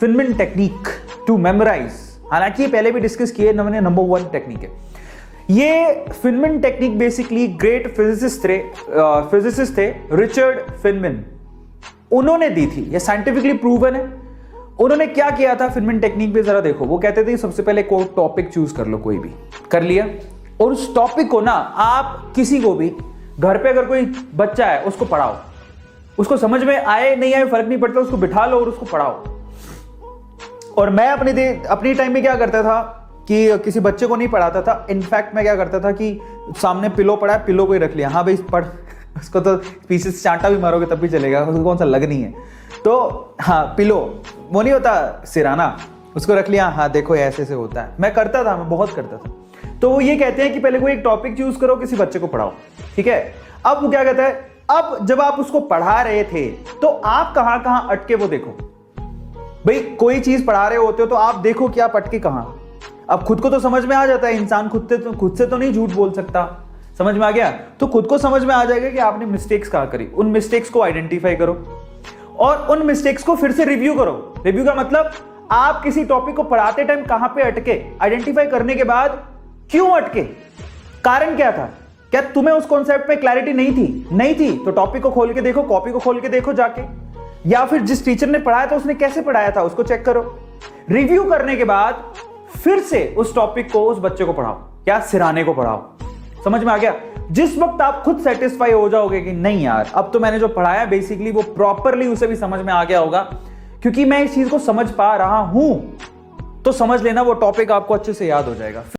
Feynman technique to memorise, हालांकि ये पहले भी डिस्कस किए, मैंने नंबर 1 टेक्निक है ये। Feynman technique basically great physicist थे रिचर्ड फिनमैन, उन्होंने दी थी, ये साइंटिफिकली प्रूवन है। उन्होंने क्या किया था फिनमैन टेक्निक पे, जरा देखो। वो कहते थे सबसे पहले कोई टॉपिक चूज कर लो, कोई भी कर लिया, और उस टॉपिक को ना आप किसी को भी घर पे अगर कोई बच्चा है उसको पढ़ाओ, उसको समझ में आए नहीं आए फर्क नहीं पड़ता, उसको बिठा लो और उसको पढ़ाओ। और मैं अपनी टाइम में क्या करता था कि किसी बच्चे को नहीं पढ़ाता था, इनफैक्ट मैं क्या करता था कि सामने पिलो पड़ा है, पिलो को ही रख लिया, हाँ भाई पढ़, उसको तो पीछे से चांटा भी मारोगे तब भी चलेगा, उसको कौन सा लग नहीं है, तो हाँ पिलो, वो नहीं होता सिराना, उसको रख लिया, हाँ देखो ऐसे से होता है। मैं करता था, मैं बहुत करता था। तो वो ये कहते हैं कि पहले कोई एक टॉपिक चूज करो, किसी बच्चे को पढ़ाओ, ठीक है। अब वो क्या कहता है, अब जब आप उसको पढ़ा रहे थे तो आप कहां कहां अटके वो देखो। भाई कोई चीज पढ़ा रहे होते हो तो आप देखो कि आप अटके कहां। अब खुद को तो समझ में आ जाता है, इंसान खुद से तो नहीं झूठ बोल सकता, समझ में आ गया, तो खुद को समझ में आ जाएगा कि आपने मिस्टेक्स कहां करी। उन मिस्टेक्स को आइडेंटिफाई करो और उन मिस्टेक्स को फिर से रिव्यू करो। रिव्यू का मतलब आप किसी टॉपिक को पढ़ाते टाइम कहां पे अटके, आइडेंटिफाई करने के बाद क्यों अटके, कारण क्या था, क्या तुम्हें उस कॉन्सेप्ट पे क्लैरिटी नहीं थी तो टॉपिक को खोल के देखो, कॉपी को खोल के देखो जाके, या फिर जिस टीचर ने पढ़ाया था उसने कैसे पढ़ाया था उसको चेक करो। रिव्यू करने के बाद फिर से उस टॉपिक को उस बच्चे को पढ़ाओ, क्या सिराने को पढ़ाओ। समझ में आ गया? जिस वक्त आप खुद सेटिस्फाई हो जाओगे कि नहीं यार अब तो मैंने जो पढ़ाया बेसिकली वो प्रॉपरली उसे भी समझ में आ गया होगा, क्योंकि मैं इस चीज को समझ पा रहा हूं, तो समझ लेना वो टॉपिक आपको अच्छे से याद हो जाएगा।